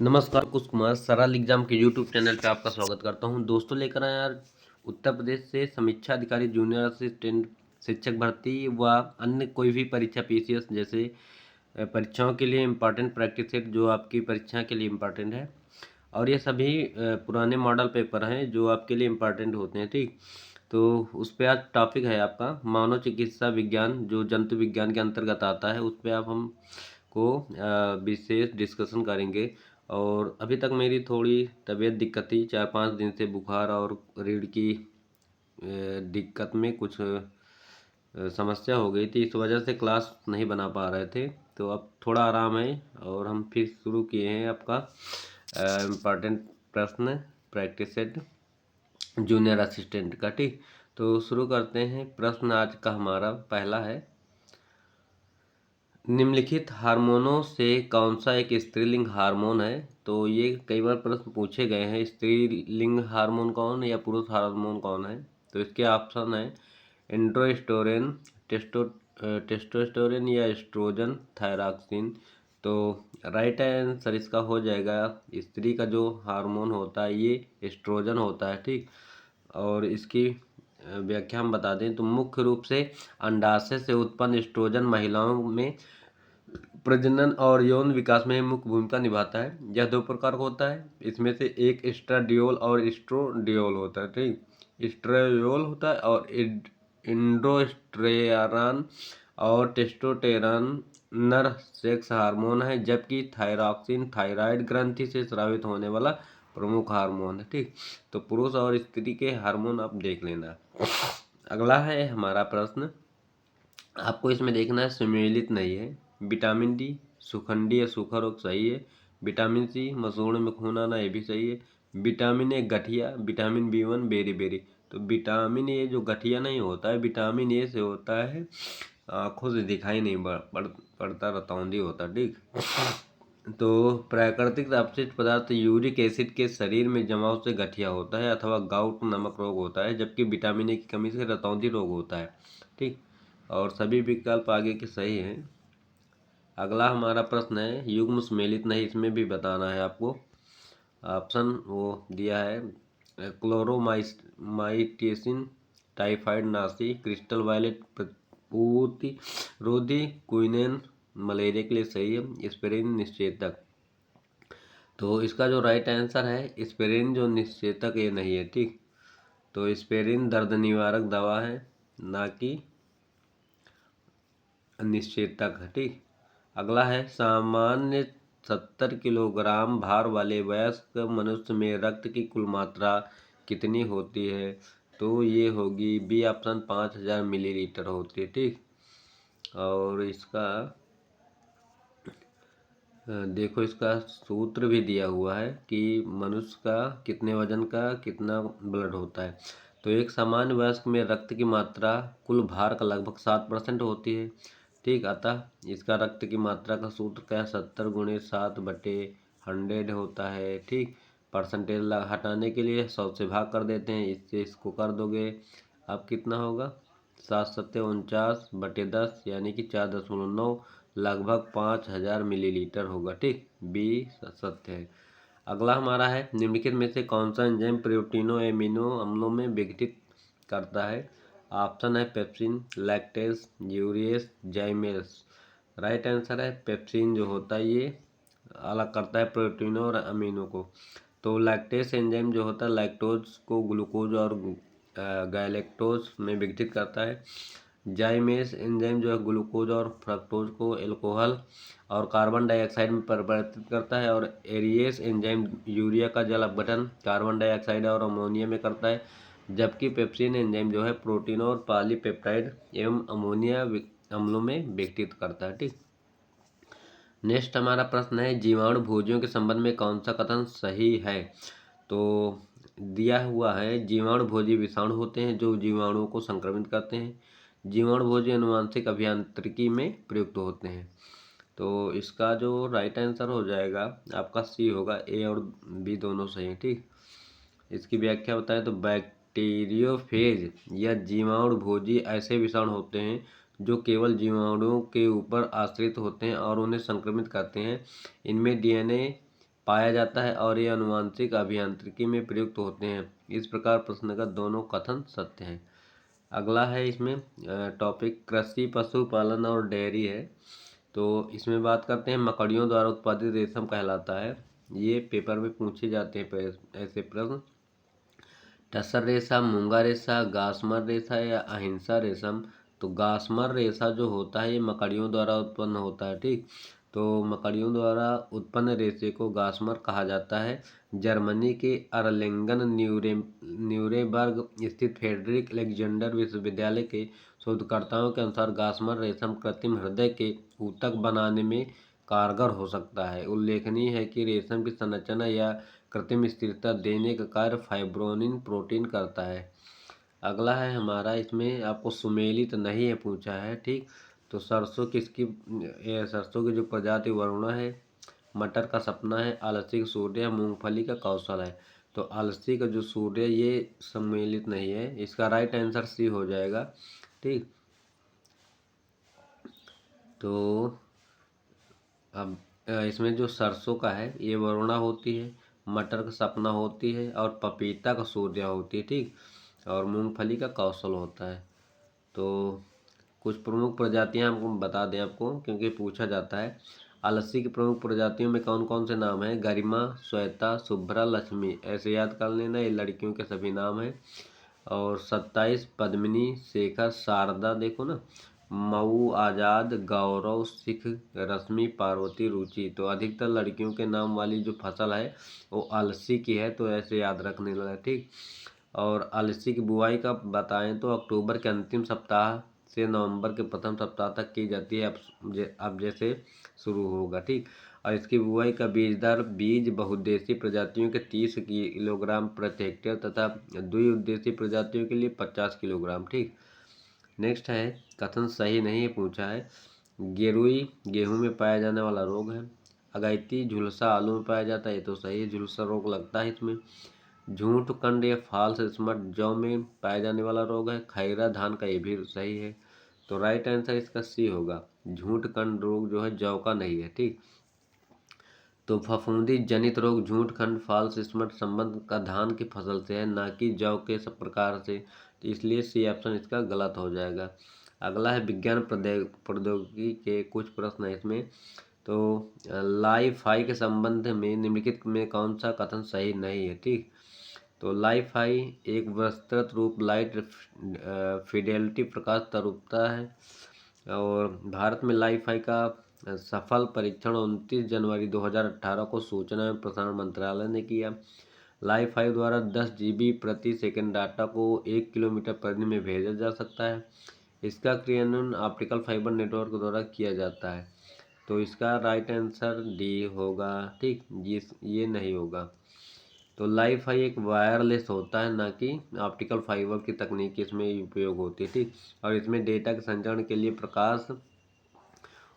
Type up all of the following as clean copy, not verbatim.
नमस्कार, कुश कुमार सरल एग्जाम के यूट्यूब चैनल पे आपका स्वागत करता हूं। दोस्तों लेकर आए यार उत्तर प्रदेश से समीक्षा अधिकारी जूनियर असिस्टेंट शिक्षक भर्ती व अन्य कोई भी परीक्षा पीसीएस जैसे परीक्षाओं के लिए इम्पॉर्टेंट प्रैक्टिस सेट जो आपकी परीक्षा के लिए इम्पॉर्टेंट है। और ये सभी पुराने मॉडल पेपर हैं जो आपके लिए इम्पॉर्टेंट होते हैं। ठीक, तो उस पर आज टॉपिक है आपका मानव चिकित्सा विज्ञान जो जंतु विज्ञान के अंतर्गत आता है। उस पर आप हम को विशेष डिस्कशन करेंगे। और अभी तक मेरी थोड़ी तबीयत दिक्कत थी, 4-5 दिन से बुखार और रीढ़ की दिक्कत में कुछ समस्या हो गई थी। इस वजह से क्लास नहीं बना पा रहे थे, तो अब थोड़ा आराम है और हम फिर शुरू किए हैं आपका इम्पॉर्टेंट प्रश्न प्रैक्टिस सेट जूनियर असिस्टेंट का। ठीक, तो शुरू करते हैं। प्रश्न आज का हमारा पहला है, निम्नलिखित हार्मोनों से कौन सा एक स्त्रीलिंग हार्मोन है। तो ये कई बार प्रश्न पूछे गए हैं, स्त्रीलिंग हार्मोन कौन या पुरुष हार्मोन कौन है। तो इसके ऑप्शन है एंड्रोस्टेरोन, टेस्टोस्टेरोन या एस्ट्रोजन, थायरॉक्सिन। तो राइट आंसर इसका हो जाएगा, स्त्री का जो हार्मोन होता है ये एस्ट्रोजन होता है। ठीक, और इसकी व्याख्या हम बता दें तो मुख्य रूप से अंडाशय से उत्पन्न एस्ट्रोजन महिलाओं में प्रजनन और यौन विकास में मुख्य भूमिका निभाता है। यह दो प्रकार का होता है, इसमें से एक एस्ट्राडियोल और एस्ट्रोडियोल होता है। ठीक, एस्ट्राडियोल होता है और इंडोस्टेरान और टेस्टोस्टेरोन नर सेक्स हार्मोन है, जबकि थायरॉक्सिन थायराइड ग्रंथि से स्रावित होने वाला प्रमुख हार्मोन है। ठीक, तो पुरुष और स्त्री के हार्मोन आप देख लेना। अगला है हमारा प्रश्न, आपको इसमें देखना है सम्मिलित नहीं है। विटामिन डी सुखंडी या सूखा रोग सही है। विटामिन सी मसूड़ों में खून आना ये भी सही है। विटामिन ए गठिया, विटामिन बी1 बेरी बेरी। तो विटामिन ए जो गठिया नहीं होता है, विटामिन ए से होता है आँखों से दिखाई नहीं पड़ता, रतौंधी होता। ठीक, तो प्राकृतिक अपशिष्ट पदार्थ यूरिक एसिड के शरीर में जमाव से गठिया होता है अथवा गाउट नमक रोग होता है, जबकि विटामिन ए की कमी से रतौंधी रोग होता है। ठीक, और सभी विकल्प आगे के सही हैं। अगला हमारा प्रश्न है युग्म सम्मिलित नहीं, इसमें भी बताना है आपको। ऑप्शन वो दिया है क्लोरोमाइटेसिन, टाइफाइड नासी, क्रिस्टल वायलेट प्रतिरोधी, क्विनेन मलेरिया के लिए सही है, एस्पिरिन निषेचक। तो इसका जो राइट आंसर है एस्पिरिन जो निषेचक ये नहीं है। ठीक, तो एस्पिरिन दर्द निवारक दवा है, ना कि निषेचक है। ठीक, अगला है सामान्य 70 किलोग्राम भार वाले वयस्क मनुष्य में रक्त की कुल मात्रा कितनी होती है। तो ये होगी बी ऑप्शन 5000 मिलीलीटर होती है। ठीक, और इसका देखो इसका सूत्र भी दिया हुआ है कि मनुष्य का कितने वजन का कितना ब्लड होता है। तो एक सामान्य वयस्क में रक्त की मात्रा कुल भार का लगभग 7% होती है। ठीक, अतः इसका रक्त की मात्रा का सूत्र क्या है, 70 × 7/100 होता है। ठीक, परसेंटेज हटाने के लिए 100 से भाग कर देते हैं, इससे इसको कर दोगे अब कितना होगा 7×7=49/10 यानी कि 4.9 लगभग 5000 मिलीलीटर होगा। ठीक, बी सत्य है। अगला हमारा है निम्नलिखित में से कौन सा एंजाइम प्रोटीनों एमिनो अम्लों में विघटित करता है। ऑप्शन है pepsin, lactase, यूरिएस, zymase. Right answer है पेप्सिन जो होता है ये अलग करता है प्रोटीनों और अमीनो को। तो लैक्टेस एंजाइम जो होता है लैक्टोज को ग्लूकोज और गैलेक्टोज में विघटित करता है। जाइमेस एंजाइम जो है ग्लूकोज और फ्रक्टोज को अल्कोहल और कार्बन डाइऑक्साइड में परिवर्तित करता है। और एरियस एंजाइम यूरिया का जल अपघटन कार्बन डाइऑक्साइड और अमोनिया में करता है, जबकि पेप्सिन एंजाइम जो है प्रोटीन और पॉलीपेप्टाइड एवं अमोनिया अम्लों में विघटित करता है। ठीक, नेक्स्ट हमारा प्रश्न है जीवाणु भोजियों के संबंध में कौन सा कथन सही है। तो दिया हुआ है जीवाणु भोजी विषाणु होते हैं जो जीवाणुओं को संक्रमित करते हैं। जीवाणु भोजी अनुवांशिक अभियांत्रिकी में प्रयुक्त होते हैं। तो इसका जो राइट आंसर हो जाएगा आपका सी होगा, ए और बी दोनों सही हैं। ठीक, इसकी व्याख्या बताएं तो बैक्टीरियोफेज या जीवाणु भोजी ऐसे विषाणु होते हैं जो केवल जीवाणुओं के ऊपर आश्रित होते हैं और उन्हें संक्रमित करते हैं। इनमें डीएनए पाया जाता है और ये आनुवांशिक अभियांत्रिकी में प्रयुक्त होते हैं। इस प्रकार प्रश्न का दोनों कथन सत्य हैं। अगला है इसमें टॉपिक कृषि, पशुपालन और डेयरी है। तो इसमें बात करते हैं मकड़ियों द्वारा उत्पादित रेशम कहलाता है। ये पेपर में पूछे जाते हैं ऐसे प्रश्न। टसर रेशा, मूंगा रेशा, गासमर रेशा या अहिंसा रेशम। तो गासमर रेशा जो होता है ये मकड़ियों द्वारा उत्पन्न होता है, ठीक। तो मकड़ियों द्वारा उत्पन्न रेशे को गासमर कहा जाता है। जर्मनी के अर्लेंगन न्यूरेमबर्ग स्थित फ्रेडरिक अलेक्जेंडर विश्वविद्यालय के शोधकर्ताओं के अनुसार गासमर रेशम कृत्रिम हृदय के ऊतक बनाने में कारगर हो सकता है। उल्लेखनीय है कि रेशम की संरचना या कृत्रिम स्थिरता देने का कार्य फाइब्रोनिन प्रोटीन करता है। अगला है हमारा, इसमें आपको सुमेलित नहीं है पूछा है, ठीक। तो सरसों सरसों की जो प्रजाति वरुणा है, मटर का सपना है, आलसी का सूर्य, मूंगफली का कौशल है। तो आलसी का जो सूर्य ये सम्मिलित नहीं है, इसका राइट आंसर सी हो जाएगा, ठीक। तो अब इसमें जो सरसों का है ये वरुणा होती है, मटर का सपना होती है और पपीता का सूर्य होती है, ठीक। और मूंगफली का कौशल होता है। तो कुछ प्रमुख प्रजातियां हमको बता दें आपको, क्योंकि पूछा जाता है। अलसी की प्रमुख प्रजातियों में कौन कौन से नाम हैं? गरिमा, श्वेता, शुभ्रा, लक्ष्मी। ऐसे याद कर लेना, ये लड़कियों के सभी नाम हैं। और 27 पद्मिनी, शेखर, शारदा, देखो ना, मऊ, आज़ाद, गौरव, सिख, रश्मि, पार्वती, रुचि। तो अधिकतर लड़कियों के नाम वाली जो फसल है वो अलसी की है, तो ऐसे याद रखने लगा, ठीक। और अलसी की बुआई का बताएं तो अक्टूबर के अंतिम सप्ताह से नवंबर के प्रथम सप्ताह तक की जाती है। अब जैसे शुरू होगा, ठीक। और इसकी बुआई का बीज दर बीज बहुउद्देशीय प्रजातियों के 30 किलोग्राम प्रति हेक्टेयर तथा द्विउद्देशीय प्रजातियों के लिए 50 किलोग्राम, ठीक। नेक्स्ट है कथन सही नहीं पूछा है। गेरुई गेहूं में पाया जाने वाला रोग है। अगैती झुलसा आलू में पाया जाता है, ये तो सही है, झुलसा रोग लगता है इसमें। झूठ कंड या फाल्स स्मट जौ में पाया जाने वाला रोग है। खैरा धान का, ये भी सही है। तो राइट आंसर इसका सी होगा। झूठ कंड रोग जो है जौ का नहीं है, ठीक। तो फफूंदी जनित रोग झूठ खंड फाल्स स्मट संबंध का धान की फसल से है, ना कि जौ के सब प्रकार से। तो इसलिए सी ऑप्शन इसका गलत हो जाएगा। अगला है विज्ञान प्रौद्योगिकी के कुछ प्रश्न है इसमें। तो लाइफ-फाई के संबंध में निम्नलिखित में कौन सा कथन सही नहीं है, ठीक। तो लाइफ-फाई एक विस्तृत रूप लाइट फिडेलिटी प्रकाश तरूपता है। और भारत में लाइफ-फाई का सफल परीक्षण 29 जनवरी 2018 को सूचना एवं प्रसारण मंत्रालय ने किया। लाइफ-फाई द्वारा 10 GB प्रति सेकंड डाटा को 1 किलोमीटर परिधि में भेजा जा सकता है। इसका क्रियान्वयन ऑप्टिकल फाइबर नेटवर्क द्वारा किया जाता है। तो इसका राइट आंसर डी होगा, ठीक। ये नहीं होगा। तो लाइफ-फाई एक वायरलेस होता है, ना कि ऑप्टिकल फाइबर की तकनीक इसमें उपयोग होती है, ठीक। और इसमें डेटा के संचरण के लिए प्रकाश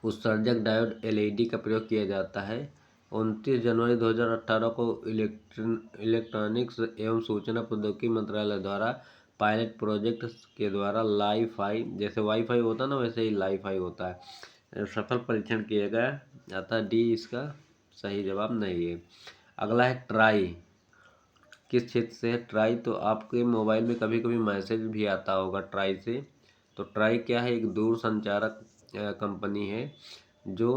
उत्सर्जक डायोड एलईडी का प्रयोग किया जाता है। 29 जनवरी 2018 को इलेक्ट्रॉनिक्स एवं सूचना प्रौद्योगिकी मंत्रालय द्वारा पायलट प्रोजेक्ट के द्वारा लाइफ-फाई, जैसे वाईफाई होता है ना वैसे ही लाइफ-फाई होता है, सफल परीक्षण किया गया। अतः डी इसका सही जवाब नहीं है। अगला है ट्राई, किस क्षेत्र से है ट्राई? तो आपके मोबाइल में कभी कभी मैसेज भी आता होगा ट्राई से। तो ट्राई क्या है? एक दूर संचारक कंपनी है जो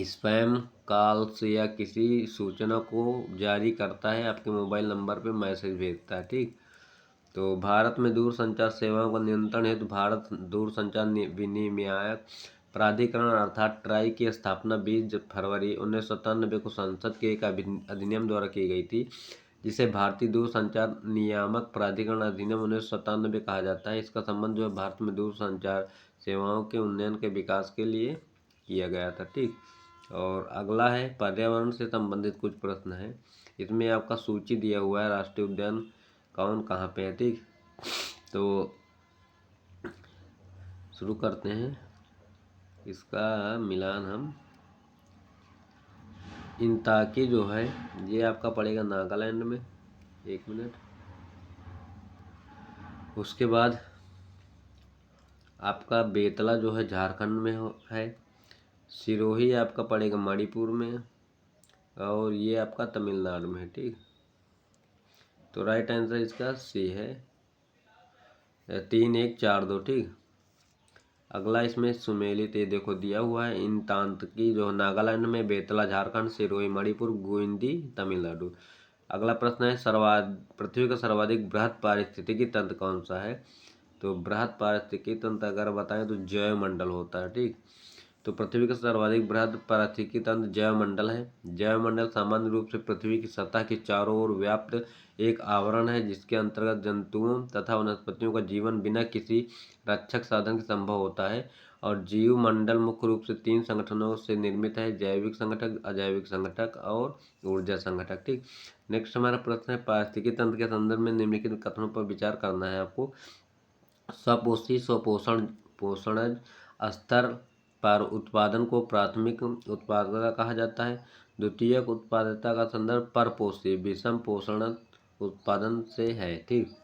स्पैम कॉल्स या किसी सूचना को जारी करता है, आपके मोबाइल नंबर पे मैसेज भेजता है, ठीक। तो भारत में दूर संचार सेवाओं का नियंत्रण हेतु भारत दूर संचार विनियामक प्राधिकरण अर्थात ट्राई की स्थापना 20 फरवरी 1997 को संसद के एक अधिनियम द्वारा की गई थी, जिसे भारतीय दूर संचार नियामक प्राधिकरण अधिनियम 1997 कहा जाता है। इसका संबंध जो है भारत में दूर संचार सेवाओं के उन्नयन के विकास के लिए किया गया था, ठीक। और अगला है पर्यावरण से संबंधित कुछ प्रश्न है। इसमें आपका सूची दिया हुआ है राष्ट्रीय उद्यान कौन कहाँ पे है, ठीक। तो शुरू करते हैं इसका मिलान हम। इंताकी जो है ये आपका पड़ेगा नागालैंड में, एक मिनट। उसके बाद आपका बेतला जो है झारखंड में है। सिरोही आपका पड़ेगा मणिपुर में। और ये आपका तमिलनाडु में है। ठीक, तो राइट आंसर इसका सी है, 3-1-4-2। ठीक, अगला इसमें सुमेलित ये देखो दिया हुआ है, इन तांतकी जो नागालैंड में, बेतला झारखंड, सिरोही मणिपुर, गोविंदी तमिलनाडु। अगला प्रश्न है पृथ्वी का सर्वाधिक बृहद पारिस्थितिकी तंत्र कौन सा है? तो बृहद पारिस्थितिकी तंत्र अगर बताएं तो जैवमंडल होता है। ठीक, तो पृथ्वी का सर्वाधिक बृहद पारिस्थितिकी तंत्र जैवमंडल है। जैवमंडल सामान्य रूप से पृथ्वी की सतह के चारों ओर व्याप्त एक आवरण है जिसके अंतर्गत जंतुओं तथा वनस्पतियों का जीवन बिना किसी रक्षक साधन के संभव होता है। और जीवमंडल मुख्य रूप से 3 संगठनों से निर्मित है: जैविक संगठक, अजैविक संगठक और ऊर्जा संगठक। ठीक, नेक्स्ट हमारा प्रश्न है पारिस्थितिकी तंत्र के संदर्भ में निम्नलिखित कथनों पर विचार करना है आपको। स्वपोषी स्वपोषण पोषणज स्तर पर उत्पादन को प्राथमिक उत्पादकता कहा जाता है। द्वितीयक उत्पादकता का संदर्भ परपोषी विषम पोषण उत्पादन से है। ठीक,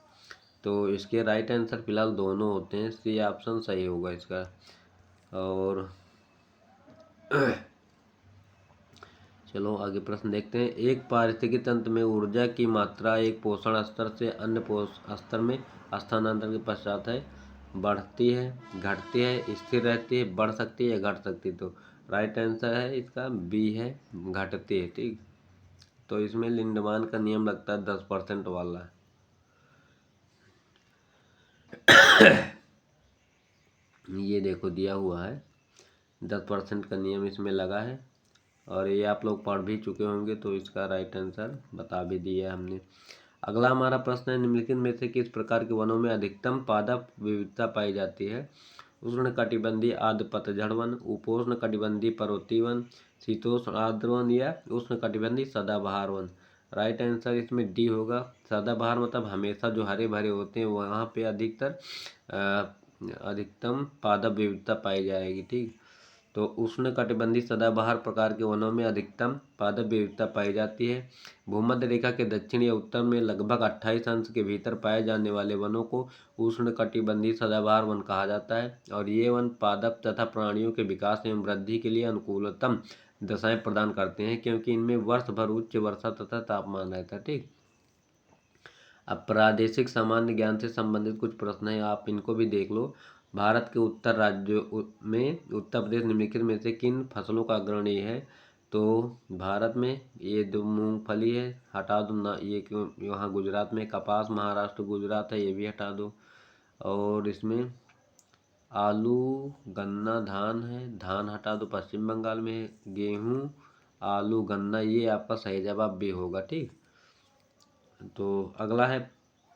तो इसके राइट आंसर फिलहाल दोनों होते हैं, सी ऑप्शन सही होगा इसका। और चलो आगे प्रश्न देखते हैं। एक पारिस्थितिकी तंत्र में ऊर्जा की मात्रा एक पोषण स्तर से अन्य स्तर में स्थानांतरण के पश्चात है बढ़ती है, घटती है, स्थिर रहती है, बढ़ सकती है या घट सकती है? तो राइट आंसर है इसका बी है, घटती है। ठीक, तो इसमें लिंडमान का नियम लगता है 10% वाला। ये देखो दिया हुआ है 10% का नियम इसमें लगा है, और ये आप लोग पढ़ भी चुके होंगे, तो इसका राइट आंसर बता भी दिया हमने। अगला हमारा प्रश्न है निम्नलिखित में से किस प्रकार के वनों में अधिकतम पादप विविधता पाई जाती है? उष्णकटिबंधीय आर्द्र पतझड़ वन, उपोष्ण कटिबंधीय पर्वतीय वन, शीतोष्ण आर्द्र वन या उष्णकटिबंधीय सदाबहार वन। राइट आंसर इसमें डी होगा। सदाबहार मतलब हमेशा जो हरे भरे होते हैं वहाँ पे अधिकतम पादप विविधता पाई जाएगी। ठीक, तो उष्णकटिबंधीय सदाबहार प्रकार के वनों में अधिकतम पादप विविधता पाई जाती है। भूमध्य रेखा के दक्षिण या उत्तर में लगभग 28 अंश के भीतर पाए जाने वाले वनों को उष्णकटिबंधीय सदाबहार वन कहा जाता है। और ये वन पादप तथा प्राणियों के विकास एवं वृद्धि के लिए अनुकूलतम दशाएं प्रदान करते हैं, क्योंकि इनमें वर्ष भर उच्च वर्षा तथा तापमान रहता है। ठीक, अब प्रादेशिक सामान्य ज्ञान से संबंधित कुछ प्रश्न है, आप इनको भी देख लो। भारत के उत्तर राज्यों में उत्तर प्रदेश निम्नलिखित में से किन फसलों का अग्रणी है? तो भारत में ये दो मूंगफली है, हटा दो ना, ये क्यों, यहाँ गुजरात में कपास, महाराष्ट्र गुजरात है, ये भी हटा दो। और इसमें आलू, गन्ना, धान है, धान हटा दो, पश्चिम बंगाल में है। गेहूँ, आलू, गन्ना, ये आपका सही जवाब भी होगा। ठीक, तो अगला है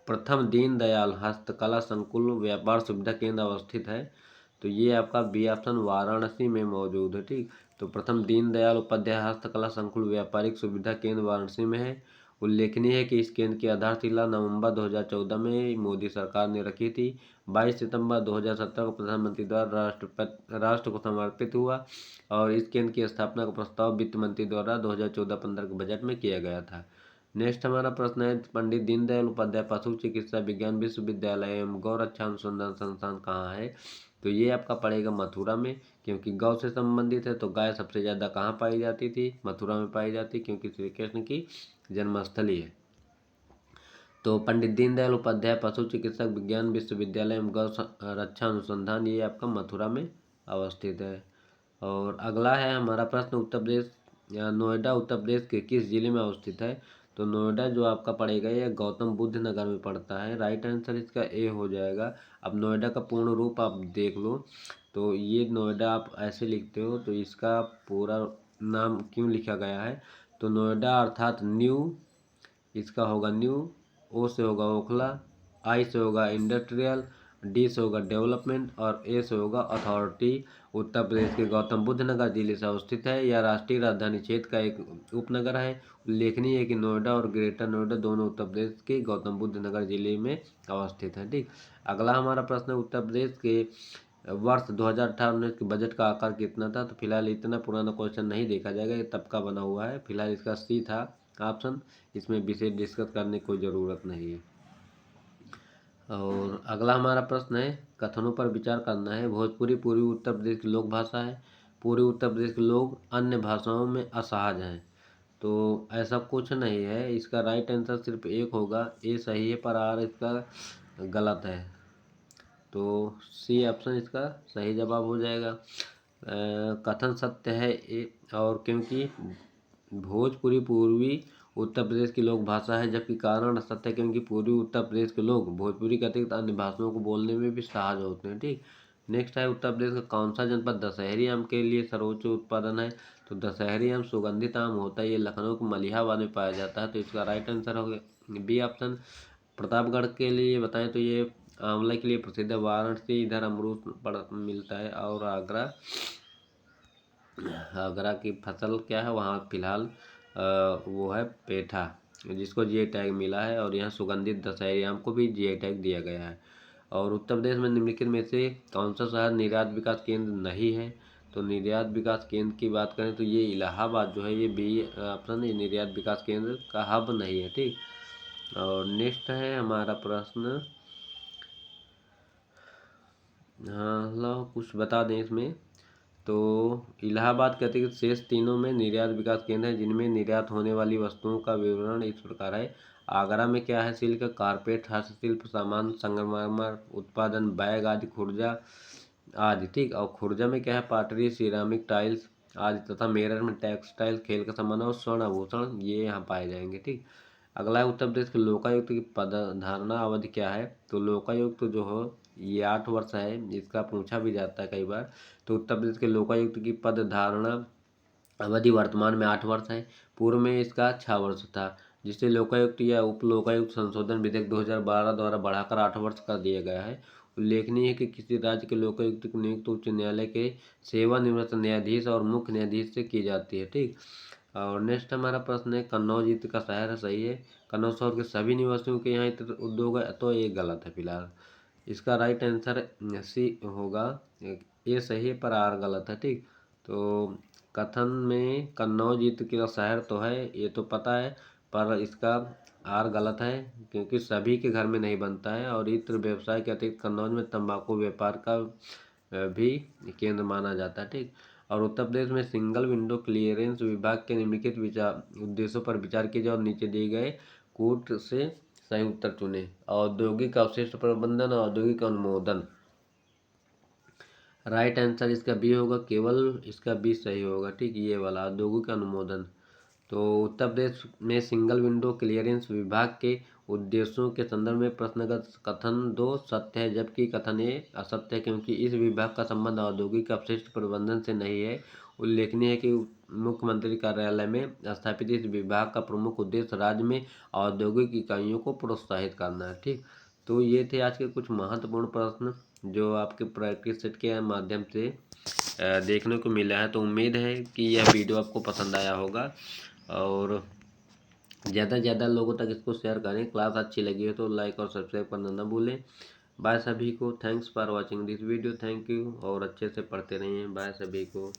प्रथम दीनदयाल हस्तकला संकुल व्यापार सुविधा केंद्र अवस्थित है? तो ये आपका बी ऑप्शन वाराणसी में मौजूद है। ठीक, तो प्रथम दीनदयाल उपाध्याय हस्तकला संकुल व्यापारिक सुविधा केंद्र वाराणसी में है। उल्लेखनीय है कि इस केंद्र की आधारशिला नवंबर 2014 में मोदी सरकार ने रखी थी। 22 सितंबर 2017 को प्रधानमंत्री द्वारा राष्ट्र को समर्पित हुआ, और इस केंद्र की स्थापना का प्रस्ताव वित्त मंत्री द्वारा 2014-15 के बजट में किया गया था। नेक्स्ट हमारा प्रश्न है पंडित दीनदयाल उपाध्याय पशु चिकित्सा विज्ञान विश्वविद्यालय एवं गौ रक्षा अनुसंधान संस्थान कहाँ है? तो ये आपका पड़ेगा मथुरा में, क्योंकि गौ से संबंधित है। तो गाय सबसे ज़्यादा कहाँ पाई जाती थी? मथुरा में पाई जाती, क्योंकि श्री कृष्ण की जन्मस्थली है। तो पंडित दीनदयाल उपाध्याय पशु चिकित्सक विज्ञान विश्वविद्यालय एवं गौ रक्षा अनुसंधान, ये आपका मथुरा में अवस्थित है। और अगला है हमारा प्रश्न उत्तर प्रदेश या नोएडा उत्तर प्रदेश के किस जिले में अवस्थित है? तो नोएडा जो आपका पड़ेगा ये गौतम बुद्ध नगर में पड़ता है। राइट आंसर इसका ए हो जाएगा। अब नोएडा का पूर्ण रूप आप देख लो, तो ये नोएडा आप ऐसे लिखते हो, तो इसका पूरा नाम क्यों लिखा गया है? तो नोएडा अर्थात न्यू, इसका होगा न्यू, ओ से होगा ओखला, आई से होगा इंडस्ट्रियल, डी से होगा डेवलपमेंट और ए से होगा अथॉरिटी। उत्तर प्रदेश के गौतम बुद्ध नगर जिले से अवस्थित है। यह राष्ट्रीय राजधानी क्षेत्र का एक उपनगर है। उल्लेखनीय है कि नोएडा और ग्रेटर नोएडा दोनों उत्तर प्रदेश के गौतम बुद्ध नगर जिले में अवस्थित है। ठीक, अगला हमारा प्रश्न है उत्तर प्रदेश के वर्ष 2018-19 के बजट का आकार कितना था? तो फिलहाल इतना पुराना क्वेश्चन नहीं देखा जाएगा, ये तब का बना हुआ है। फिलहाल इसका सी था ऑप्शन, इसमें विशेष डिस्कस करने की कोई ज़रूरत नहीं है। और अगला हमारा प्रश्न है कथनों पर विचार करना है। भोजपुरी पूर्वी उत्तर प्रदेश की लोक भाषा है। पूर्वी उत्तर प्रदेश के लोग अन्य भाषाओं में असहज हैं। तो ऐसा कुछ नहीं है, इसका राइट आंसर सिर्फ एक होगा, ए सही है पर आर इसका गलत है। तो सी ऑप्शन इसका सही जवाब हो जाएगा। कथन सत्य है और क्योंकि भोजपुरी पूर्वी उत्तर प्रदेश की लोक भाषा है, जबकि कारण असत्य है क्योंकि पूर्वी उत्तर प्रदेश के लोग भोजपुरी के अतिरिक्त अन्य भाषाओं को बोलने में भी सहज होते हैं। ठीक, नेक्स्ट है उत्तर प्रदेश का कौन सा जनपद दशहरी आम के लिए सर्वोच्च उत्पादन है? तो दशहरी आम सुगंधित आम होता है, ये लखनऊ के मलिहाबाद में पाया जाता है। तो इसका राइट आंसर हो गया बी ऑप्शन। प्रतापगढ़ के लिए बताएं तो ये आंवला के लिए प्रसिद्ध है। वाराणसी इधर अमरूद मिलता है। और आगरा की फसल क्या है वहाँ फिलहाल वो है पेठा, जिसको जीआई टैग मिला है। और यहाँ सुगंधित दशहरी आम को भी जीआई टैग दिया गया है। और उत्तर प्रदेश में निम्नलिखित में से कौन सा शहर निर्यात विकास केंद्र नहीं है? तो निर्यात विकास केंद्र की बात करें तो ये इलाहाबाद जो है, ये बी ऑप्शन, ये निर्यात विकास केंद्र का हब नहीं है। ठीक, और नेक्स्ट है हमारा प्रश्न, हाँ लो कुछ बता दें इसमें। तो इलाहाबाद के अतिरिक्त शेष तीनों में निर्यात विकास केंद्र है, जिनमें निर्यात होने वाली वस्तुओं का विवरण इस प्रकार है। आगरा में क्या है? सिल्क, कारपेट, हस्तशिल्प सामान, संगमरमर उत्पादन, बैग आदि, खुर्जा आदि। ठीक, और खुर्जा में क्या है? पाटरी, सिरामिक, टाइल्स आदि, तथा मेरठ में टेक्सटाइल, खेल का सामान और स्वर्ण आभूषण ये यहाँ पाए जाएंगे। ठीक, अगला है उत्तर प्रदेश के लोकायुक्त की पदधारणा अवधि क्या है? तो लोकायुक्त जो हो ये 8 वर्ष है, इसका पूछा भी जाता है कई बार। तो उत्तर प्रदेश के लोकायुक्त की पद धारणा अवधि वर्तमान में 8 वर्ष है। पूर्व में इसका 6 वर्ष था, जिसे लोकायुक्त या उप लोकायुक्त संशोधन विधेयक 2012 द्वारा बढ़ाकर 8 वर्ष कर दिया गया है। उल्लेखनीय है कि किसी राज्य के लोकायुक्त की नियुक्ति उच्च न्यायालय के सेवानिवृत्त न्यायाधीश और मुख्य न्यायाधीश से की जाती है। ठीक, और नेक्स्ट हमारा प्रश्न है कन्नौज इत्र का शहर है, सही है। कन्नौज शहर के सभी निवासियों के यहाँ इत्र उद्योग है, तो ये गलत है फिलहाल। इसका राइट आंसर सी होगा, ये सही है पर आर गलत है। ठीक, तो कथन में कन्नौज इत्र का शहर तो है, ये तो पता है, पर इसका आर गलत है क्योंकि सभी के घर में नहीं बनता है। और इत्र व्यवसाय के अतिरिक्त कन्नौज में तंबाकू व्यापार का भी केंद्र माना जाता है। ठीक, और उत्तर प्रदेश में सिंगल विंडो क्लियरेंस विभाग के निम्नलिखित उद्देश्यों पर विचार कीजिए और नीचे दिए गए कूट से सही उत्तर चुने। औद्योगिक अवशिष्ट प्रबंधन और औद्योगिक अनुमोदन, राइट आंसर इसका बी होगा, केवल इसका बी सही होगा। ठीक, ये वाला औद्योगिक अनुमोदन। तो उत्तर प्रदेश में सिंगल विंडो क्लियरेंस विभाग के उद्देश्यों के संदर्भ में प्रश्नगत कथन 2 सत्य है, जबकि कथन ए असत्य है क्योंकि इस विभाग का संबंध औद्योगिक अपशिष्ट प्रबंधन से नहीं है। उल्लेखनीय है कि मुख्यमंत्री कार्यालय में स्थापित इस विभाग का प्रमुख उद्देश्य राज्य में औद्योगिक इकाइयों को प्रोत्साहित करना है। ठीक, तो ये थे आज के कुछ महत्वपूर्ण प्रश्न जो आपके प्रैक्टिस सेट के माध्यम से देखने को मिला है। तो उम्मीद है कि यह वीडियो आपको पसंद आया होगा और ज़्यादा से ज़्यादा लोगों तक इसको शेयर करें। क्लास अच्छी लगी हो तो लाइक और सब्सक्राइब करना ना भूलें। बाय सभी को, thanks for watching this video, thank you, और अच्छे से पढ़ते रहिए। बाय सभी को।